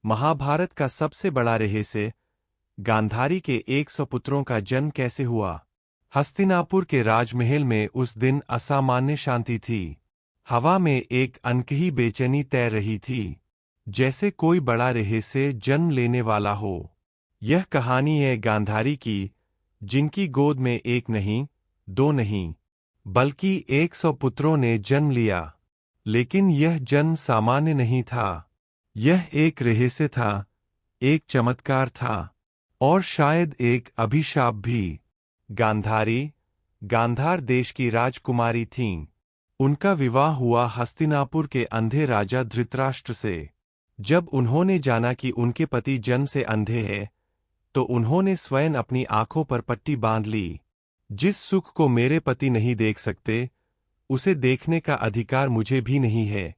महाभारत का सबसे बड़ा रहस्य, गांधारी के 100 पुत्रों का जन्म कैसे हुआ। हस्तिनापुर के राजमहल में उस दिन असामान्य शांति थी। हवा में एक अनकही बेचैनी तैर रही थी, जैसे कोई बड़ा रहस्य जन्म लेने वाला हो। यह कहानी है गांधारी की, जिनकी गोद में एक नहीं, दो नहीं, बल्कि 100 पुत्रों ने जन्म लिया। लेकिन यह जन्म सामान्य नहीं था। यह एक रहस्य था, एक चमत्कार था, और शायद एक अभिशाप भी। गांधारी गांधार देश की राजकुमारी थीं। उनका विवाह हुआ हस्तिनापुर के अंधे राजा धृतराष्ट्र से। जब उन्होंने जाना कि उनके पति जन्म से अंधे हैं, तो उन्होंने स्वयं अपनी आंखों पर पट्टी बांध ली। जिस सुख को मेरे पति नहीं देख सकते, उसे देखने का अधिकार मुझे भी नहीं है।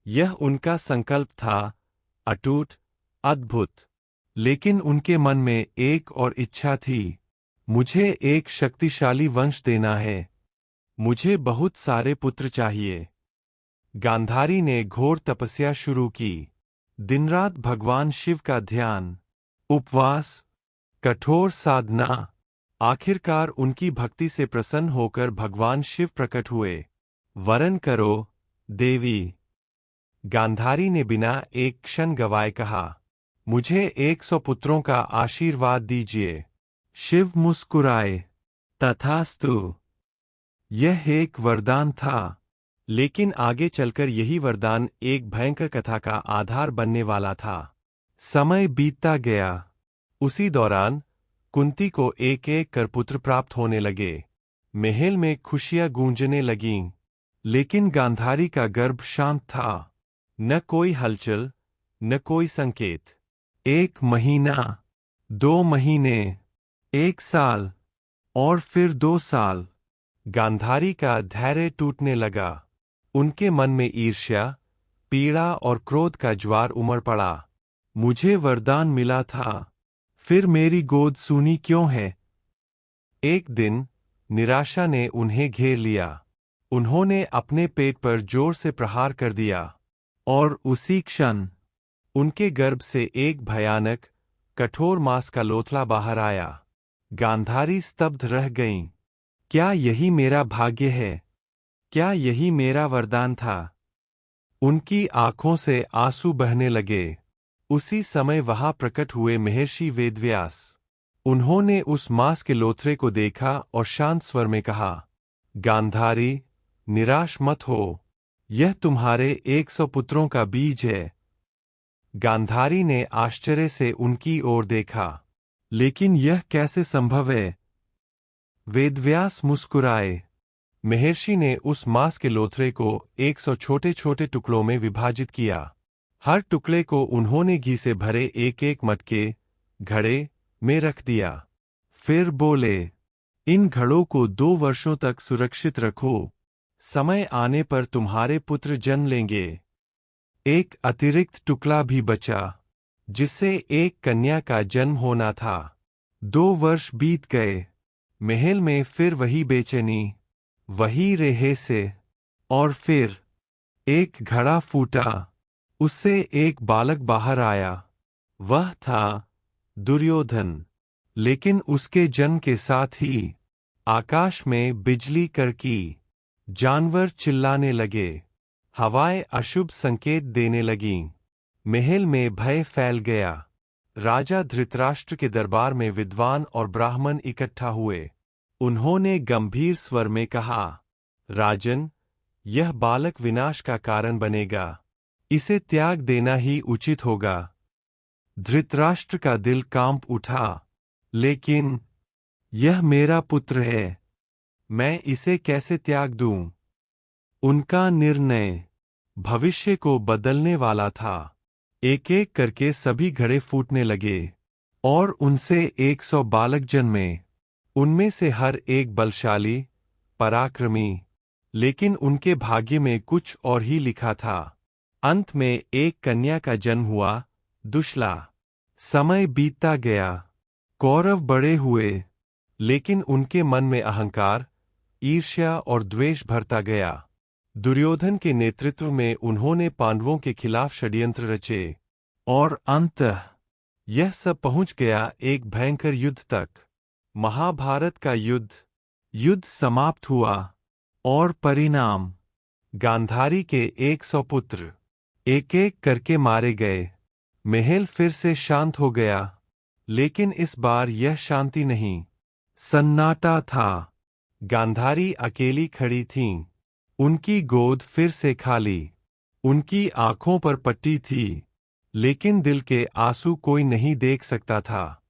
यह उनका संकल्प था, अटूट, अद्भुत। लेकिन उनके मन में एक और इच्छा थी, मुझे एक शक्तिशाली वंश देना है। मुझे बहुत सारे पुत्र चाहिए। गांधारी ने घोर तपस्या शुरू की। दिन रात भगवान शिव का ध्यान, उपवास, कठोर साधना। आखिरकार उनकी भक्ति से प्रसन्न होकर भगवान शिव प्रकट हुए। वरन करो, देवी। गांधारी ने बिना एक क्षण गवाए कहा, मुझे 100 पुत्रों का आशीर्वाद दीजिए। शिव मुस्कुराए, तथास्तु। यह एक वरदान था, लेकिन आगे चलकर यही वरदान एक भयंकर कथा का आधार बनने वाला था। समय बीतता गया। उसी दौरान कुंती को एक एक कर पुत्र प्राप्त होने लगे। महल में खुशियां गूंजने लगीं। लेकिन गांधारी का गर्भ शांत था। न कोई हलचल, न कोई संकेत। 1 महीना, 2 महीने, 1 साल, और फिर 2 साल। गांधारी का धैर्य टूटने लगा। उनके मन में ईर्ष्या, पीड़ा और क्रोध का ज्वार उमड़ पड़ा। मुझे वरदान मिला था, फिर मेरी गोद सूनी क्यों है? एक दिन निराशा ने उन्हें घेर लिया। उन्होंने अपने पेट पर जोर से प्रहार कर दिया, और उसी क्षण उनके गर्भ से एक भयानक, कठोर मांस का लोथला बाहर आया। गांधारी स्तब्ध रह गईं। क्या यही मेरा भाग्य है? क्या यही मेरा वरदान था? उनकी आंखों से आंसू बहने लगे। उसी समय वहां प्रकट हुए महर्षि वेदव्यास। उन्होंने उस मांस के लोथरे को देखा और शांत स्वर में कहा, गांधारी, निराश मत हो। यह तुम्हारे 100 पुत्रों का बीज है। गांधारी ने आश्चर्य से उनकी ओर देखा। लेकिन यह कैसे संभव है? वेदव्यास मुस्कुराए। महर्षि ने उस मांस के लोथरे को 100 छोटे छोटे टुकड़ों में विभाजित किया। हर टुकड़े को उन्होंने घी से भरे एक एक मटके, घड़े में रख दिया। फिर बोले, इन घड़ों को 2 वर्षों तक सुरक्षित रखो। समय आने पर तुम्हारे पुत्र जन्म लेंगे। एक अतिरिक्त टुकड़ा भी बचा, जिससे एक कन्या का जन्म होना था। 2 वर्ष बीत गए। महल में फिर वही बेचैनी, वही रहस्य। और फिर एक घड़ा फूटा। उससे एक बालक बाहर आया। वह था दुर्योधन। लेकिन उसके जन्म के साथ ही आकाश में बिजली कड़की। जानवर चिल्लाने लगे। हवाएं अशुभ संकेत देने लगीं। महल में भय फैल गया। राजा धृतराष्ट्र के दरबार में विद्वान और ब्राह्मण इकट्ठा हुए। उन्होंने गंभीर स्वर में कहा, राजन, यह बालक विनाश का कारण बनेगा। इसे त्याग देना ही उचित होगा। धृतराष्ट्र का दिल कांप उठा। लेकिन यह मेरा पुत्र है, मैं इसे कैसे त्याग दूं? उनका निर्णय भविष्य को बदलने वाला था। एक एक करके सभी घड़े फूटने लगे, और उनसे 100 बालक जन्मे। उनमें से हर एक बलशाली, पराक्रमी। लेकिन उनके भाग्य में कुछ और ही लिखा था। अंत में एक कन्या का जन्म हुआ, दुश्ला। समय बीतता गया। कौरव बड़े हुए, लेकिन उनके मन में अहंकार, ईर्ष्या और द्वेष भरता गया। दुर्योधन के नेतृत्व में उन्होंने पांडवों के खिलाफ षड्यंत्र रचे। और अंततः यह सब पहुंच गया एक भयंकर युद्ध तक। महाभारत का युद्ध समाप्त हुआ और परिणाम, गांधारी के 100 पुत्र एक एक करके मारे गए। महल फिर से शांत हो गया, लेकिन इस बार यह शांति नहीं, सन्नाटा था। गांधारी अकेली खड़ी थीं। उनकी गोद फिर से खाली, उनकी आंखों पर पट्टी थी, लेकिन दिल के आंसू कोई नहीं देख सकता था।